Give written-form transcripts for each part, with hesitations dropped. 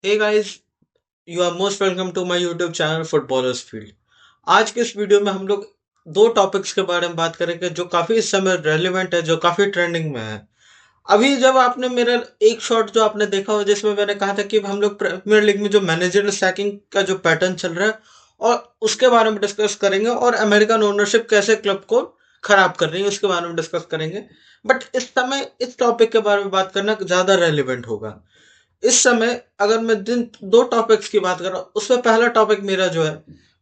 Hey guys, you are most welcome to my YouTube channel footballers field. आज के इस video में हम लोग दो टॉपिक्स के बारे में बात करेंगे जो काफी इस समय रेलेवेंट है, जो काफी ट्रेंडिंग में है। अभी जब आपने मेरा एक शॉट जो आपने देखा हो जिसमें मैंने कहा था कि हम लोग प्रीमियर लीग में जो मैनेजरियल सैकिंग का जो पैटर्न चल रहा है और उसके बारे में डिस्कस करेंगे, और अमेरिकन ओनरशिप कैसे क्लब को खराब कर रही है उसके बारे में डिस्कस करेंगे। बट इस समय इस टॉपिक के बारे में बात करना ज्यादा रेलिवेंट होगा। इस समय अगर मैं जिन दो टॉपिक्स की बात कर रहा हूँ उसमें पहला टॉपिक मेरा जो है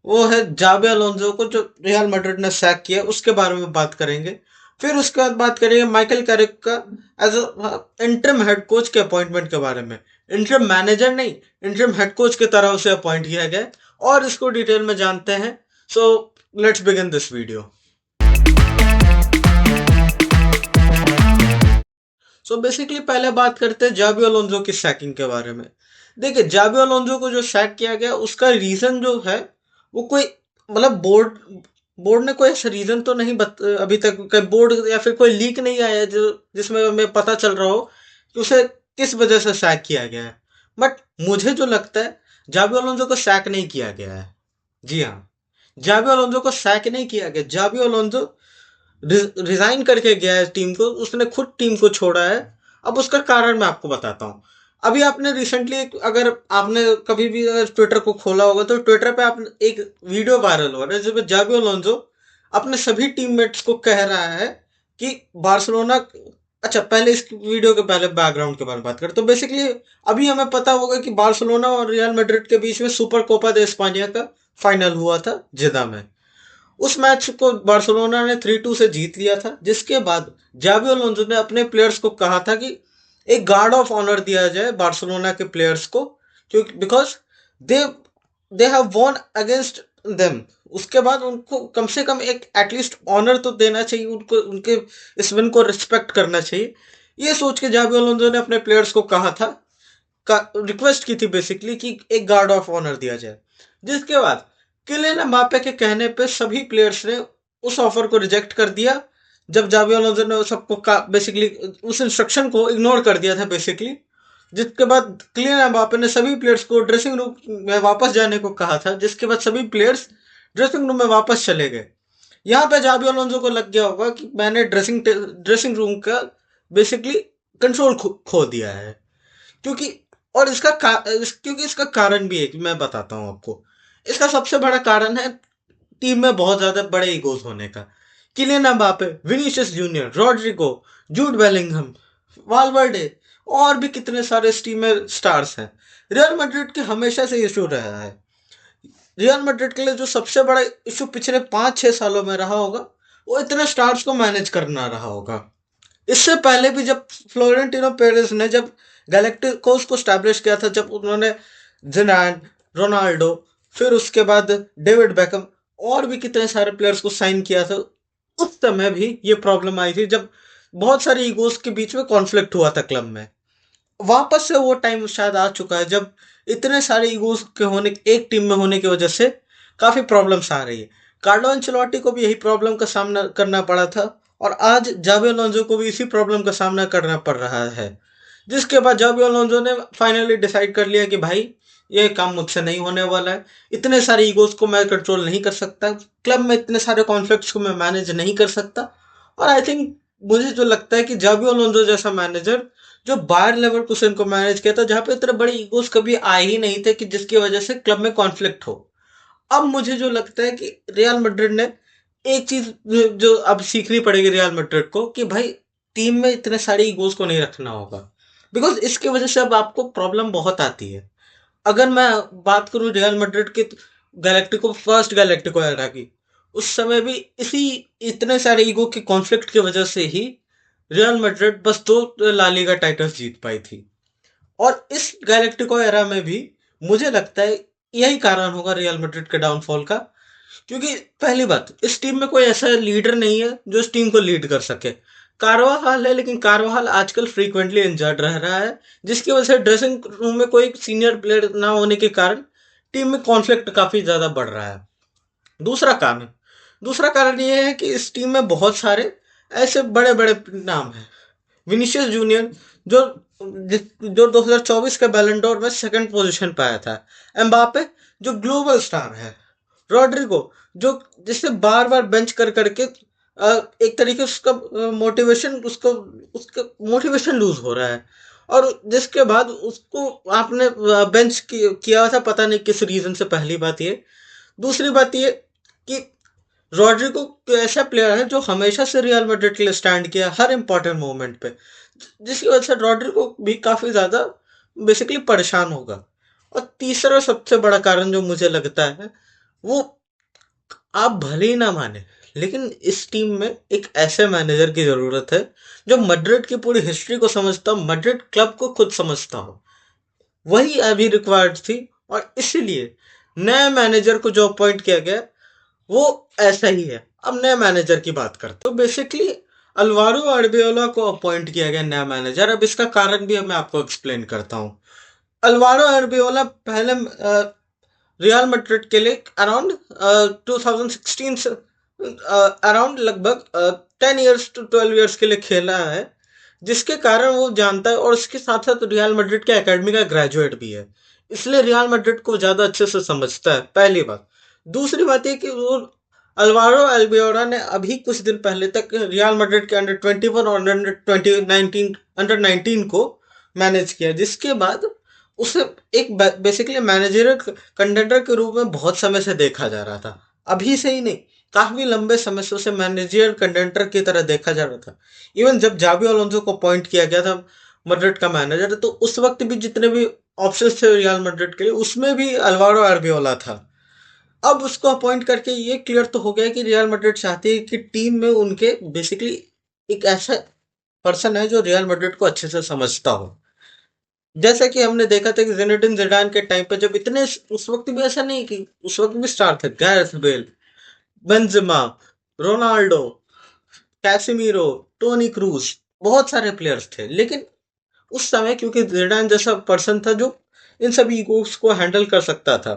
वो है जाबे अलोंसो को जो रियल मैड्रिड ने सैक किया उसके बारे में बात करेंगे। फिर उसके बाद बात करेंगे माइकल कैरिक का एज इंटरिम हेड कोच के अपॉइंटमेंट के बारे में। इंटरिम मैनेजर नहीं, इंटरिम हेड कोच की तरह उसे अपॉइंट किया गया और इसको डिटेल में जानते हैं। So let's begin this video. So basically पहले बात करते हैं जाबी अलोंसो की सैकिंग के बारे में। देखिए, जाबी अलोंसो को जो सैक किया गया उसका रीजन जो है वो कोई मतलब बोर्ड बोर्ड ने कोई ऐसा रीजन तो नहीं अभी तक कोई बोर्ड या फिर कोई लीक नहीं आया है जो जिसमें हमें पता चल रहा हो कि उसे किस वजह से सैक किया गया है। बट मुझे जो लगता है जाबी अलोंसो को सैक नहीं किया गया है। जी हाँ, जाबी अलोंसो को सैक नहीं किया गया। जाबी अलोंसो रिजाइन करके गया है टीम को, उसने खुद टीम को छोड़ा है। अब उसका कारण मैं आपको बताता हूँ। अभी आपने रिसेंटली, अगर आपने कभी भी ट्विटर को खोला होगा तो ट्विटर पे आप एक वीडियो वायरल हो रहा है जिसमें जाबी अलोंसो अपने सभी टीममेट्स को कह रहा है कि बार्सिलोना। अच्छा, पहले इस वीडियो के पहले बैकग्राउंड के बारे में बात करें तो बेसिकली अभी हमें पता होगा कि बार्सिलोना और रियल मैड्रिड के बीच में सुपर कोपा दे स्पानिया का फाइनल हुआ था जिदा में। उस मैच को बार्सिलोना ने 3-2 से जीत लिया था, जिसके बाद जाबी अलोंसो ने अपने प्लेयर्स को कहा था कि एक गार्ड ऑफ ऑनर दिया जाए बार्सिलोना के प्लेयर्स को, क्योंकि because they they have von against them. उसके बाद उनको कम से कम एक एटलीस्ट ऑनर तो देना चाहिए, उनको उनके इस विन को रिस्पेक्ट करना चाहिए। ये सोच के जाबी अलोंसो ने अपने प्लेयर्स को कहा था, रिक्वेस्ट की थी बेसिकली कि एक गार्ड ऑफ ऑनर दिया जाए। जिसके बाद किलियन एम्बापे के कहने पे सभी प्लेयर्स ने उस ऑफर को रिजेक्ट कर दिया। जब जाबी अलोंसो ने सबको बेसिकली उस इंस्ट्रक्शन को इग्नोर कर दिया था बेसिकली। जिसके बाद किलियन एम्बापे ने सभी प्लेयर्स को ड्रेसिंग रूम में वापस जाने को कहा था, जिसके बाद सभी प्लेयर्स ड्रेसिंग रूम में वापस चले गए। यहाँ पे जाबी अलोंसो को लग गया होगा कि मैंने ड्रेसिंग रूम का बेसिकली कंट्रोल खो दिया है। क्योंकि और क्योंकि इसका कारण भी है कि मैं बताता हूँ आपको। इसका सबसे बड़ा कारण है टीम में बहुत ज्यादा बड़े ईगोज होने का। Kylian Mbappe, Vinicius Junior, Rodrygo, Jude Bellingham, Valverde और भी कितने सारे इस टीम में स्टार्स हैं। रियल मैड्रिड के हमेशा से इशू रहा है। रियल मैड्रिड के लिए जो सबसे बड़ा इशू पिछले 5-6 सालों में रहा होगा वो इतने स्टार्स को मैनेज करना रहा होगा। इससे पहले भी जब फ्लोरेंटिनो पेरेस ने जब गैलेक्टिकोस को स्टैब्लिश किया था, जब उन्होंने जिडान, रोनाल्डो, फिर उसके बाद डेविड बेकम और भी कितने सारे प्लेयर्स को साइन किया था, उस समय भी ये प्रॉब्लम आई थी जब बहुत सारे ईगोस के बीच में कॉन्फ्लिक्ट हुआ था क्लब में। वापस से वो टाइम शायद आ चुका है जब इतने सारे ईगोस के होने, एक टीम में होने की वजह से काफी प्रॉब्लम्स आ रही है। कार्लो अंचेलोटी को भी यही प्रॉब्लम का सामना करना पड़ा था और आज जाबी अलोंसो को भी इसी प्रॉब्लम का सामना करना पड़ रहा है। जिसके बाद जाबी अलोंसो ने फाइनली डिसाइड कर लिया कि भाई ये काम मुझसे नहीं होने वाला है। इतने सारे ईगोस को मैं कंट्रोल नहीं कर सकता, क्लब में इतने सारे कॉन्फ्लिक्ट्स को मैं मैनेज नहीं कर सकता। और आई थिंक मुझे जो लगता है कि जाबी अलोंसो जैसा मैनेजर जो बायर लेवरकुसेन को मैनेज किया था, जहां पे इतने बड़े ईगोस कभी आए ही नहीं थे कि जिसकी वजह से क्लब में कॉन्फ्लिक्ट हो। अब मुझे जो लगता है कि रियल मैड्रिड ने एक चीज जो अब सीखनी पड़ेगी रियल मैड्रिड को कि भाई टीम में इतने सारे ईगोस को नहीं रखना होगा, बिकॉज इसकी वजह से अब आपको प्रॉब्लम बहुत आती है। अगर मैं बात करूं रियल मैड्रिड के गैलेक्टिको, फर्स्ट गैलेक्टिको एरा की, उस समय भी इसी इतने सारे ईगो के कॉन्फ्लिक्ट की वजह से ही रियल मैड्रिड बस 2 ला लीगा टाइटल्स जीत पाई थी। और इस गैलेक्टिको एरा में भी मुझे लगता है यही कारण होगा रियल मैड्रिड के डाउनफॉल का। क्योंकि पहली बात, इस टीम में कोई ऐसा लीडर नहीं है जो इस टीम को लीड कर सके। कारवाहाल है, लेकिन कारवाहाल आजकल फ्रीक्वेंटली इंजर्ड रह रहा है, जिसकी वजह से ड्रेसिंग रूम में कोई सीनियर प्लेयर ना होने के कारण टीम में कॉन्फ्लिक्ट काफी ज्यादा बढ़ रहा है। दूसरा कारण दूसरा कारण यह है कि इस टीम में बहुत सारे ऐसे बड़े बड़े नाम हैं। विनीशियस जूनियर जो जो 2024 के बैलन डोर में सेकंड पोजीशन पे आया था। एम्बापे जो ग्लोबल स्टार है। रॉड्रिगो जो जिससे बार बार बेंच कर करके एक तरीके से उसका मोटिवेशन उसको उसका मोटिवेशन लूज हो रहा है। और जिसके बाद उसको आपने बेंच किया था, पता नहीं किस रीजन से। पहली बात ये। दूसरी बात ये कि रॉड्रिगो ऐसा प्लेयर है जो हमेशा से रियल मैड्रिड के लिए स्टैंड किया हर इंपॉर्टेंट मोमेंट पे, जिसकी वजह से रॉड्रिगो भी काफी ज्यादा बेसिकली परेशान होगा। और तीसरा सबसे बड़ा कारण जो मुझे लगता है वो, आप भले ही ना माने, लेकिन इस टीम में एक ऐसे मैनेजर की जरूरत है जो मैड्रिड की पूरी हिस्ट्री को समझता हो, मैड्रिड क्लब को खुद समझता हो। वही अभी रिक्वायर्ड थी। और इसीलिए नए मैनेजर को जो अपॉइंट किया गया वो ऐसा ही है। अब नए मैनेजर की बात करते हैं। तो बेसिकली अल्वारो अरबियोला को अपॉइंट किया गया नया मैनेजर। अब इसका कारण भी मैं आपको एक्सप्लेन करता हूँ। अल्वारो अरबियोला पहले रियल मैड्रिड के लिए अराउंड 2016 से अराउंड लगभग 10 इयर्स टू 12 इयर्स के लिए खेला है, जिसके कारण वो जानता है। और उसके साथ साथ रियल मैड्रिड के एकेडमी का ग्रेजुएट भी है, इसलिए रियल मैड्रिड को ज्यादा अच्छे से समझता है। पहली बात। दूसरी बात ये कि वो अल्वारो अल्बियोला ने अभी कुछ दिन पहले तक रियल मैड्रिड के अंडर 21 और अंडर 19 को मैनेज किया, जिसके बाद उसे एक बेसिकली मैनेजर कंटेंडर के रूप में बहुत समय से देखा जा रहा था। अभी से ही नहीं, काफी लंबे समय से उसे मैनेजर कंटेंडर की तरह देखा जा रहा था। इवन जब जाबी अलोंसो को अपॉइंट किया गया था मैड्रिड का मैनेजर, तो उस वक्त भी जितने भी ऑप्शंस थे रियल मैड्रिड के लिए, उसमें भी अल्वारो अरबियोला था। अब उसको अपॉइंट करके ये क्लियर तो हो गया कि रियल मैड्रिड चाहती है कि टीम में उनके बेसिकली एक ऐसा पर्सन है जो रियल मैड्रिड को अच्छे से समझता हो। जैसा कि हमने देखा था कि जिनेडिन जिडान के टाइम पे जब इतने, उस वक्त भी ऐसा नहीं कि उस वक्त भी स्टार थे, Gareth Bale, Benzema, Ronaldo, Casemiro, Toni Kroos, बहुत सारे प्लेयर्स थे। लेकिन उस समय क्योंकि जिडान जैसा पर्सन था जो इन सभी इगोस को हैंडल कर सकता था,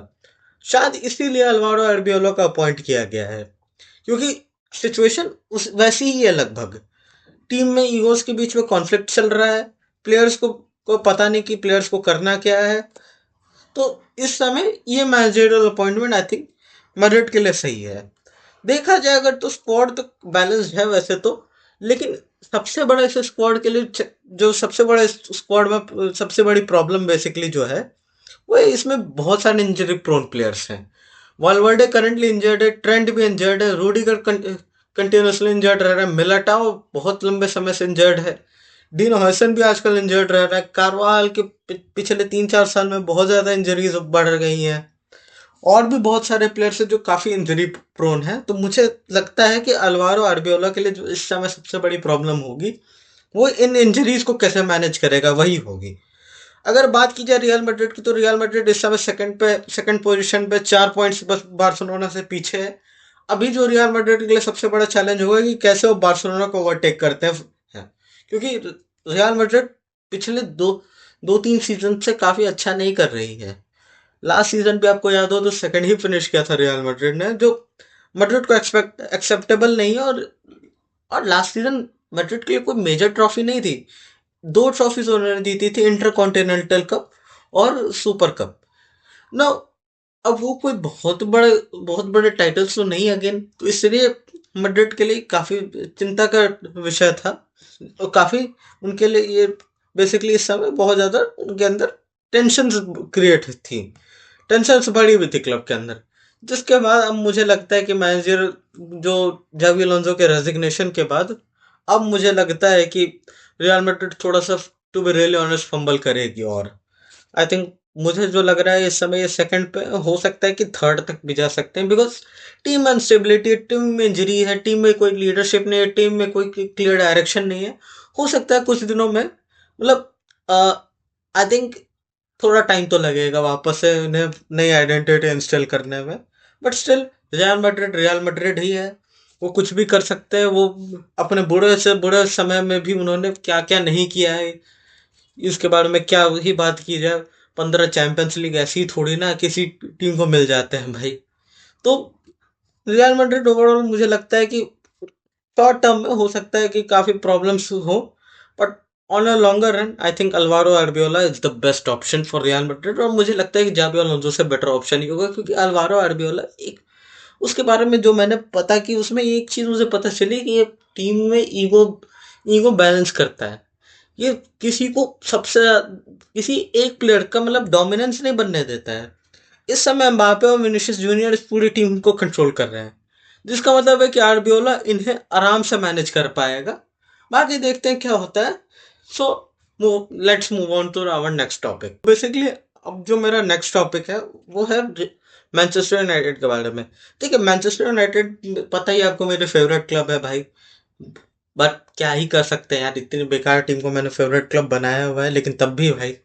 शायद इसीलिए अल्वारो अरबियोला का अपॉइंट किया गया है। क्योंकि सिचुएशन उस वैसी ही है लगभग। टीम में ईगोस के बीच में कॉन्फ्लिक्ट चल रहा है। प्लेयर्स को पता नहीं कि प्लेयर्स को करना क्या है। तो इस समय ये managerial appointment I think Madrid के लिए सही है। देखा जाए अगर तो स्क्वाड तो बैलेंस्ड है वैसे तो। लेकिन सबसे बड़ा इस स्क्वाड के लिए जो सबसे बड़ा स्क्वाड में सबसे बड़ी प्रॉब्लम बेसिकली जो है वो इसमें बहुत सारे इंजरी प्रोन प्लेयर्स हैं। वालवर्डे करंटली इंजर्ड है, ट्रेंट भी इंजर्ड है, रूडिगर कंटिन्यूसली इंजर्ड रह रहा है, मिलिटाओ बहुत लंबे समय से इंजर्ड है, डीन हॉयसन भी आजकल इंजर्ड रह रहा है। कारवाल के पिछले 3-4 साल में बहुत ज्यादा इंजरीज बढ़ गई हैं। और भी बहुत सारे प्लेयर्स हैं जो काफी इंजरी प्रोन है। तो मुझे लगता है कि अल्वारो अरबियोला के लिए जो इस समय सबसे बड़ी प्रॉब्लम होगी वो इन इंजरीज को कैसे मैनेज करेगा, वही होगी। अगर बात की जाए रियल मैड्रिड की, तो रियल मैड्रिड इस समय सेकंड पोजीशन पे 4 पॉइंट्स बस बार्सिलोना से पीछे है। अभी जो रियल मैड्रिड के लिए सबसे बड़ा चैलेंज होगा कि कैसे वो बार्सिलोना को ओवरटेक करते हैं। क्योंकि रियल मैड्रिड पिछले दो दो तीन सीजन से काफी अच्छा नहीं कर रही है। लास्ट सीजन भी आपको याद हो तो सेकंड ही फिनिश किया था रियल मैड्रिड ने, जो मैड्रिड को एक्सेप्टेबल नहीं है। और लास्ट सीजन मैड्रिड के लिए कोई मेजर ट्रॉफी नहीं थी। दो ट्रॉफीज उन्होंने जीती थी, इंटर कॉन्टिनेंटल कप और सुपर कप ना। अब वो कोई बहुत बड़े टाइटल्स तो नहीं अगेन, तो इसलिए मैड्रिड के लिए काफी चिंता का विषय था। और काफी उनके लिए ये बेसिकली इस समय बहुत ज्यादा उनके अंदर टेंशन क्रिएट थी। टेंशन बढ़ी हुई थी क्लब के अंदर। जिसके बाद अब मुझे लगता है कि मैनेजर जो जावी अलोंसो के रेजिग्नेशन के बाद, अब मुझे लगता है कि रियल मैड्रिड थोड़ा सा, to be really honest, fumble करेगी। और आई थिंक मुझे जो लग रहा है इस समय ये सेकंड पे हो सकता है कि थर्ड तक भी जा सकते हैं। बिकॉज टीम में अनस्टेबिलिटी है, टीम में इंजरी है, टीम में कोई लीडरशिप नहीं है, टीम में कोई क्लियर डायरेक्शन नहीं है। हो सकता है कुछ दिनों में, मतलब आई थिंक थोड़ा टाइम तो लगेगा वापस से उन्हें नई आइडेंटिटी इंस्टॉल करने में। बट स्टिल रियल मैड्रिड ही है। वो कुछ भी कर सकते हैं। वो अपने बुरे से बुरे समय में भी उन्होंने क्या क्या नहीं किया है, इसके बारे में क्या ही बात की जाए। 15 चैंपियंस लीग ऐसी ही थोड़ी ना किसी टीम को मिल जाते हैं भाई। तो रियल मैड्रिड ओवरऑल मुझे लगता है कि शॉर्ट टर्म में हो सकता है कि काफी प्रॉब्लम्स हो। But on a longer run I think Alvaro Arbeloa is the best option for Real Madrid, और मुझे लगता है कि जाबी अलोंसो से बेटर ऑप्शन ही होगा, क्योंकि अल्वारो अरबियोला एक, उसके बारे में जो मैंने पता की उसमें एक चीज मुझे पता चली कि ये टीम में ईगो ईगो बैलेंस करता है। ये किसी को सबसे किसी एक प्लेयर का मतलब डोमिनेंस नहीं बनने देता है। इस समय एम्बापे और विनिसियस जूनियर इस पूरी टीम को कंट्रोल कर रहे हैं, जिसका मतलब है कि आरबियोला इन्हें आराम से मैनेज कर पाएगा। बाकी देखते हैं क्या होता है। So let's move on to our next topic. Basically अब जो मेरा नेक्स्ट टॉपिक है वो है मैनचेस्टर यूनाइटेड के बारे में। ठीक है, मैनचेस्टर यूनाइटेड पता ही है आपको, मेरे फेवरेट क्लब है भाई। बट क्या ही कर सकते हैं यार, इतनी बेकार टीम को मैंने फेवरेट क्लब बनाया हुआ है, लेकिन तब भी भाई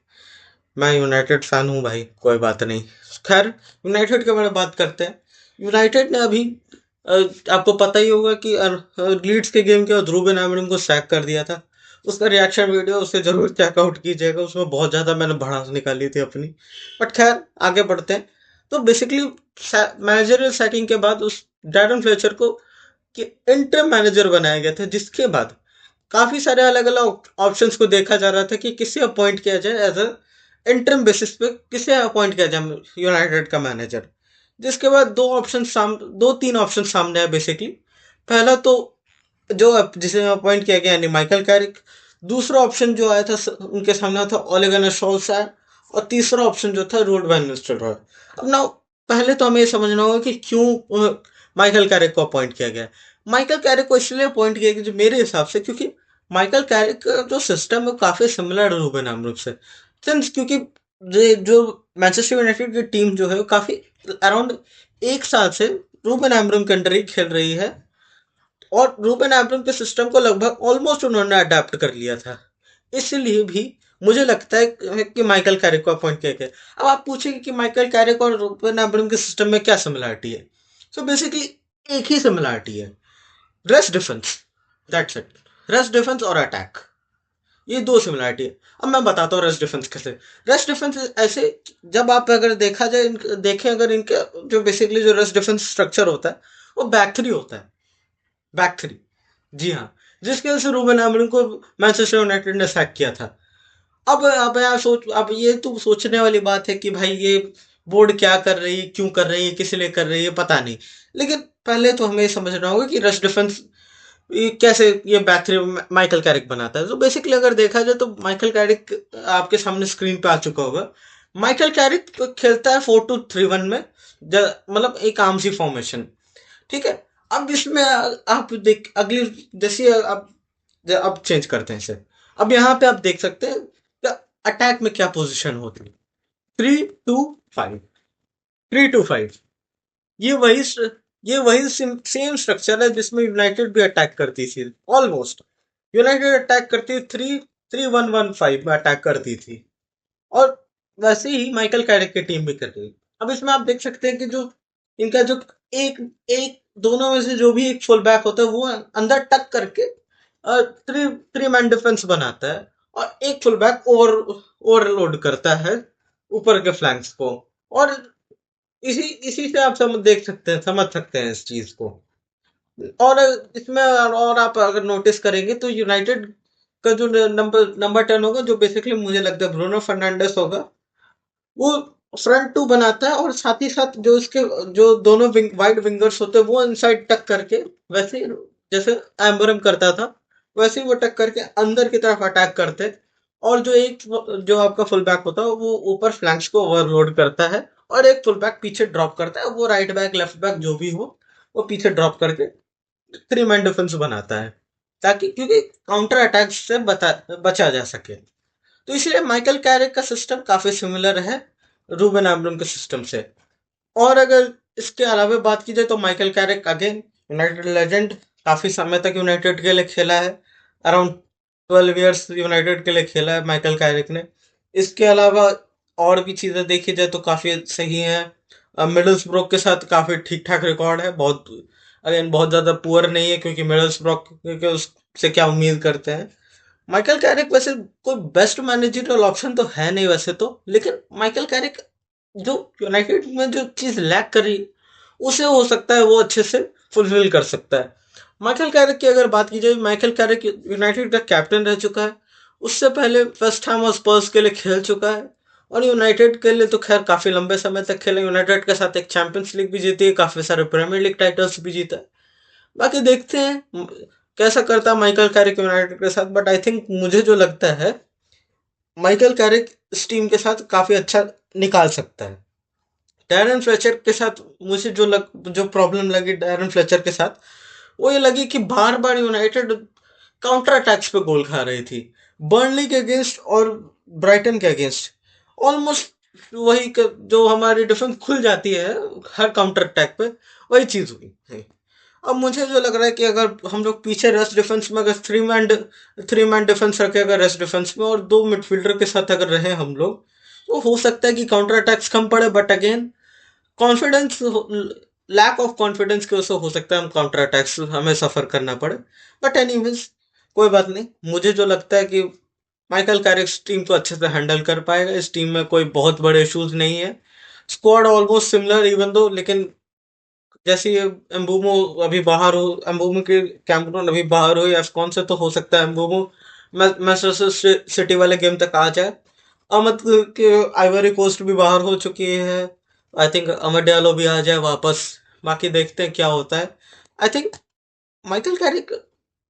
मैं यूनाइटेड फैन हूँ भाई, कोई बात नहीं। खैर, यूनाइटेड के बारे में बात करते हैं। यूनाइटेड ने अभी अ, आपको पता ही होगा कि लीड्स के गेम के बाद रूबेन आमोरिम को सैक कर दिया था। उसका रिएक्शन वीडियो उसे जरूर चेकआउट कीजिएगा, उसमें बहुत ज़्यादा मैंने भड़ास निकाली थी अपनी। बट खैर, आगे बढ़ते हैं। तो बेसिकली मैनेजरियल सैकिंग के बाद उस डैरन फ्लेचर को कि इंटरम मैनेजर बनाया गया था, जिसके बाद काफी सारे अलग अलग ऑप्शंस को देखा जा रहा था कि किसे अपॉइंट किया जाए एज अ इंटरम बेसिस पे, किसे अपॉइंट किया जाए यूनाइटेड का मैनेजर। जिसके बाद दो तीन ऑप्शन सामने आए बेसिकली। पहला तो जो जिसे अपॉइंट किया गया यानी माइकल कैरिक। दूसरा ऑप्शन जो आया था उनके सामने था ओले गुनर सोल्शर। और तीसरा ऑप्शन जो था रूड वैन निस्टेलरॉय। अब ना, पहले तो हमें ये समझना होगा कि क्यों माइकल कैरिक को अपॉइंट किया गया। माइकल कैरिक को इसलिए अपॉइंट किया गया जो मेरे हिसाब से, क्योंकि माइकल कैरिक का जो सिस्टम है वो काफी सिमिलर है रूबेन अमरूफ से। सिंस क्योंकि जो मैनचेस्टर यूनाइटेड की टीम जो है वो काफी अराउंड एक साल से रूबेन अमरूफ के अंडर ही खेल रही है। और रूबेन अमरूफ के सिस्टम को लगभग ऑलमोस्ट उन्होंने अडेप्ट कर लिया था। इसलिए भी मुझे लगता है कि माइकल कैरिक को अपॉइंट किया गया। अब आप पूछेंगे कि माइकल कैरिक और रूबेन अमरूफ के सिस्टम में क्या सिमिलरिटी है। सो बेसिकली एक ही सिमिलरिटी है, rest defence, that's it. Rest defence और अटैक, ये दो सिमिलरिटी है। अब मैं बताता हूँ रेस्ट डिफेंस कैसे। रेस्ट डिफेंस ऐसे, जब आप अगर देखा जाए देखें अगर इनका जो बेसिकली जो रेस्ट डिफेंस स्ट्रक्चर होता है वो बैक थ्री होता है। बैक थ्री, जी हाँ। जिसकी वजह से रूबेन अमरीम को मैनचेस्टर यूनाइटेड ने सैक किया था। अब यार सोच, अब ये तो सोचने वाली बात है कि भाई ये बोर्ड क्या कर रही है, क्यों कर रही है, किस लिए कर रही है, पता नहीं। लेकिन पहले तो हमें ये समझना होगा कि रेस्ट डिफेंस ये कैसे ये बैक थ्री माइकल कैरिक बनाता है। तो बेसिकली अगर देखा जाए तो माइकल कैरिक आपके सामने स्क्रीन पे आ चुका होगा। माइकल कैरिक खेलता है 4-2-3-1 में, मतलब एक आर्मसी फॉर्मेशन। ठीक है। अब इसमें आप देख अगली, जैसे अब चेंज करते हैं इसे। अब यहाँ पे आप देख सकते हैं अटैक में क्या पोजीशन होती है। 3-2-5, 3-2-5। ये वही ये वही सेम स्ट्रक्चर है जिसमें यूनाइटेड भी अटैक करती थी ऑलमोस्ट। यूनाइटेड अटैक करती थी 3-3-1-1-5 में अटैक करती थी। और वैसे ही माइकल कैरिक की टीम भी कर रही है। अब इसमें आप देख सकते हैं कि जो इनका जो एक एक दोनों में से जो भी एक फुल बैक होता है वो अंदर टक करके थ्री थ्री मैन डिफेंस बनाता है। और एक फुल बैक ओवरलोड करता है ऊपर के फ्लैंक्स को। और इसी इसी से आप देख सकते हैं, समझ सकते हैं इस चीज को। और इसमें और आप अगर नोटिस करेंगे तो यूनाइटेड का जो नंबर नंबर 10 होगा, जो बेसिकली मुझे लगता है ब्रूनो फर्नांडिस होगा, वो फ्रंट टू बनाता है। और साथ ही साथ जो इसके जो दोनों वाइड विंगर्स होते हैं वो इनसाइड टक करके, वैसे जैसे एम्बरम करता था वैसे ही वो टक करके अंदर की तरफ अटैक करते हैं। और जो आपका फुल बैक होता है वो ऊपर फ्लैंक्स को ओवरलोड करता है। और एक फुल बैक पीछे ड्रॉप करता है, वो राइट बैक लेफ्ट बैक जो भी हो वो पीछे ड्रॉप करके थ्री मैन डिफेंस बनाता है, ताकि क्योंकि काउंटर अटैक से बचा जा सके। तो इसलिए माइकल कैरिक का सिस्टम काफी सिमिलर है रूबेन अमोरिम के सिस्टम से। और अगर इसके अलावा बात की जाए तो Michael Carrick again United legend, काफी समय तक यूनाइटेड के लिए खेला है। अराउंड 12 इयर्स यूनाइटेड के लिए खेला है माइकल कैरिक ने। इसके अलावा और भी चीजें देखी जाए तो काफी सही है। मिडल्सब्रोक के साथ काफी ठीक ठाक रिकॉर्ड है, बहुत अगेन बहुत ज्यादा पुअर नहीं है, क्योंकि मिडल्सब्रोक के उससे क्या उम्मीद करते हैं। माइकल कैरिक वैसे कोई बेस्ट मैनेजरियल ऑप्शन तो है नहीं वैसे तो, लेकिन माइकल कैरिक जो यूनाइटेड में जो चीज लैक करी उसे हो सकता है वो अच्छे से फुलफिल कर सकता है। माइकल कैरिक की अगर बात की जाए, माइकल कैरिक यूनाइटेड का कैप्टन रह चुका है। उससे पहले वेस्ट हैम और स्पर्स के लिए खेल चुका है, और यूनाइटेड के लिए तो खैर काफ़ी लंबे समय तक खेला। यूनाइटेड के साथ एक चैंपियंस लीग भी जीती है, काफ़ी सारे प्रीमियर लीग टाइटल्स भी जीता है। बाकी देखते हैं कैसा करता है माइकल कैरिक यूनाइटेड के साथ। बट आई थिंक मुझे जो लगता है माइकल कैरिक इस टीम के साथ काफ़ी अच्छा निकाल सकता है। डैरन फ्लेचर के साथ मुझे जो प्रॉब्लम लगी डैरन फ्लेचर के साथ, वो ये लगी कि बार बार यूनाइटेड काउंटर अटैक्स पे गोल खा रही थी। बर्नली के अगेंस्ट और ब्राइटन के अगेंस्ट ऑलमोस्ट जो हमारी डिफेंस खुल जाती है हर काउंटर अटैक पे, वही चीज़ हुई है। अब मुझे जो लग रहा है कि अगर हम लोग पीछे रेस्ट डिफेंस में अगर थ्री मैन डिफेंस रखे अगर रेस्ट डिफेंस में, और दो मिडफील्डर के साथ अगर रहे हम लोग, तो हो सकता है कि काउंटर अटैक्स कम पड़े। But again confidence lack of confidence की वजह से हो सकता है हम काउंटर अटैक्स हमें सफ़र करना पड़े। बट एनीवेज कोई बात नहीं। मुझे जो लगता है कि माइकल कैरिक इस टीम को अच्छे से हैंडल कर पाएगा। इस टीम में कोई बहुत बड़े इश्यूज नहीं है। Squad almost similar even though, लेकिन जैसे ये एम्बूमो अभी बाहर हो, एम्बूमो के कैमरून अभी बाहर हो, या कौन से तो हो सकता है एम्बूमो मैनचेस्टर सिटी वाले गेम तक आ जाए। अहमद के आइवरी कोस्ट भी बाहर हो चुकी है। आई थिंक अहमद डियालो भी आ जाए वापस। बाकी देखते हैं क्या होता है। I think Michael Carrick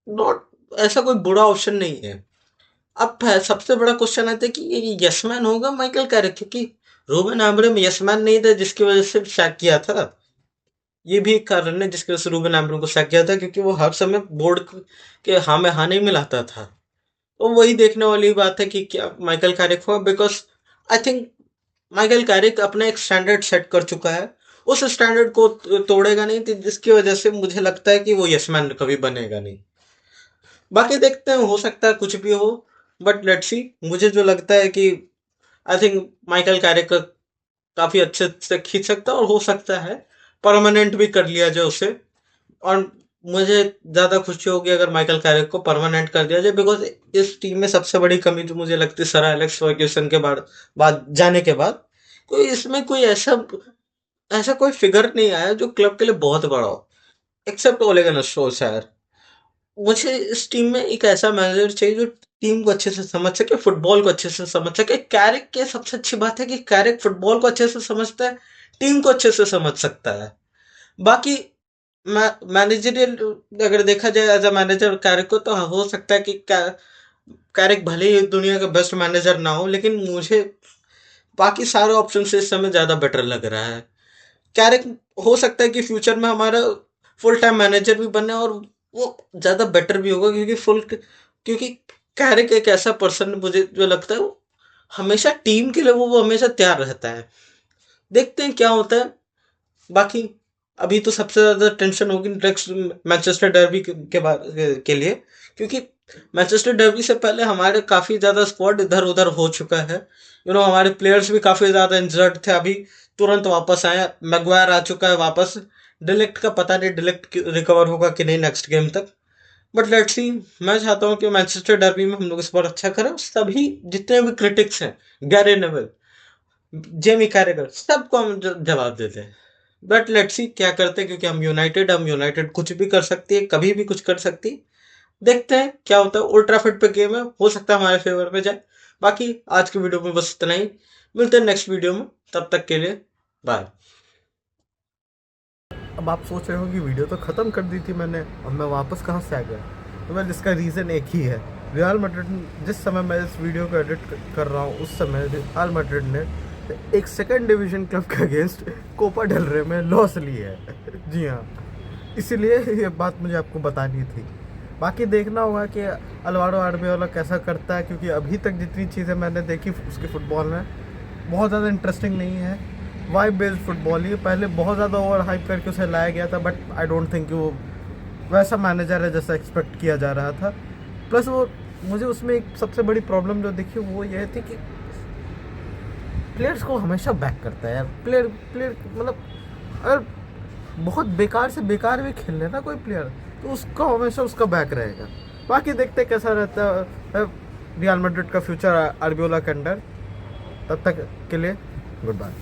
not ऐसा कोई बुरा ऑप्शन नहीं है। अब सबसे बड़ा क्वेश्चन आता है कि ये यसमैन होगा माइकल कैरिक, क्योंकि रूबन आमोरिम यसमैन नहीं था जिसकी वजह से सैक किया था। ये भी एक कारण है जिसकी वजह से रूबन आमोरिम को सैक किया था, क्योंकि वो हर समय बोर्ड के हाँ में हाँ नहीं मिलाता था। तो वही देखने वाली बात है कि क्या माइकल कैरिक हुआ, because I think Michael Carrick अपना एक स्टैंडर्ड सेट कर चुका है। उस स्टैंडर्ड को तोड़ेगा नहीं, तो जिसकी वजह से मुझे लगता है कि वो यसमैन कभी बनेगा नहीं। बाकी देखते हैं, हो सकता है कुछ भी हो। But let's see. मुझे जो लगता है कि आई थिंक माइकल कैरिक काफी अच्छे से खींच सकता है, और हो सकता है परमानेंट भी कर लिया जाए उसे। और मुझे ज्यादा खुशी होगी अगर माइकल कैरिक को परमानेंट कर दिया जाए, बिकॉज इस टीम में सबसे बड़ी कमी जो मुझे लगती है सर एलेक्स फर्ग्यूसन के बाद जाने के बाद, कोई इसमें कोई ऐसा ऐसा कोई फिगर नहीं आया जो क्लब के लिए बहुत बड़ा हो, एक्सेप्ट ओले गनर सोल्शायर। मुझे इस टीम में एक ऐसा मैनेजर चाहिए जो टीम को अच्छे से समझ सके, फुटबॉल को अच्छे से समझ सके। कैरिक के सबसे अच्छी बात है कि कैरिक फुटबॉल को अच्छे से समझता है, टीम को अच्छे से समझ सकता है। बाकी मैनेजरियल अगर देखा जाए एज अ मैनेजर कैरिक को, तो हो सकता है कि कैरिक भले ही दुनिया का बेस्ट मैनेजर ना हो, लेकिन मुझे बाकी सारे ऑप्शन से इस समय ज़्यादा बेटर लग रहा है। कैरिक हो सकता है कि फ्यूचर में हमारा फुल टाइम मैनेजर भी बने, और वो ज़्यादा बेटर भी होगा, क्योंकि कैरिक एक ऐसा पर्सन मुझे जो लगता है वो हमेशा टीम के लिए वो हमेशा तैयार रहता है। देखते हैं क्या होता है। बाकी अभी तो सबसे ज़्यादा टेंशन होगी नेक्स्ट मैनचेस्टर डर्बी के लिए, क्योंकि मैनचेस्टर डर्बी से पहले हमारे काफ़ी ज़्यादा स्क्वाड इधर उधर हो चुका है। हमारे प्लेयर्स भी काफ़ी ज़्यादा इंजर्ड थे, अभी तुरंत वापस आए। मैगवायर आ चुका है वापस। डिलेक्ट का पता नहीं डिलेक्ट रिकवर होगा कि नहीं नेक्स्ट गेम तक। But let's see. मैं चाहता हूँ कि मैनचेस्टर डर्बी में हम लोग इस बार अच्छा करें। सभी जितने भी क्रिटिक्स हैं, गैरी नेवल, जेमी कैरेगर, सबको हम जवाब देते हैं। बट लेट्स सी क्या करते हैं, क्योंकि हम यूनाइटेड कुछ भी कर सकती है, कभी भी कुछ कर सकती है। देखते हैं क्या होता है। ओल्ड ट्रैफर्ड पे गेम है, हो सकता है हमारे फेवर में जाए। बाकी आज की वीडियो में बस इतना ही। मिलते हैं नेक्स्ट वीडियो में, तब तक के लिए बाय। अब आप सोच रहे हो कि वीडियो तो ख़त्म कर दी थी मैंने, अब मैं वापस कहाँ से आ गया। तो मैं इसका रीज़न एक ही है। रियल मैड्रिड, जिस समय मैं इस वीडियो को एडिट कर रहा हूँ उस समय रियल मैड्रिड ने एक सेकंड डिवीज़न क्लब के अगेंस्ट कोपा डेल रे में लॉस ली है। जी हाँ, इसीलिए ये बात मुझे आपको बतानी थी। बाकी देखना होगा कि अलवारो आर्बियोला कैसा करता है, क्योंकि अभी तक जितनी चीज़ें मैंने देखी उसके फुटबॉल में बहुत ज़्यादा इंटरेस्टिंग नहीं है। वाइब बेस्ड फुटबॉल ही पहले बहुत ज़्यादा ओवर हाइप करके उसे लाया गया था, बट आई डोंट थिंक कि वो वैसा मैनेजर है जैसा एक्सपेक्ट किया जा रहा था। प्लस वो मुझे उसमें एक सबसे बड़ी प्रॉब्लम जो दिखी वो ये थी कि प्लेयर्स को हमेशा बैक करता है यार। प्लेयर प्लेयर मतलब अगर बहुत बेकार से बेकार भी खेल लेना कोई प्लेयर, तो उसका हमेशा उसका बैक रहेगा। बाकी देखते कैसा रहता है रियल मैड्रिड का फ्यूचर आर्बियोला के अंडर। तब तक के लिए गुड बाय।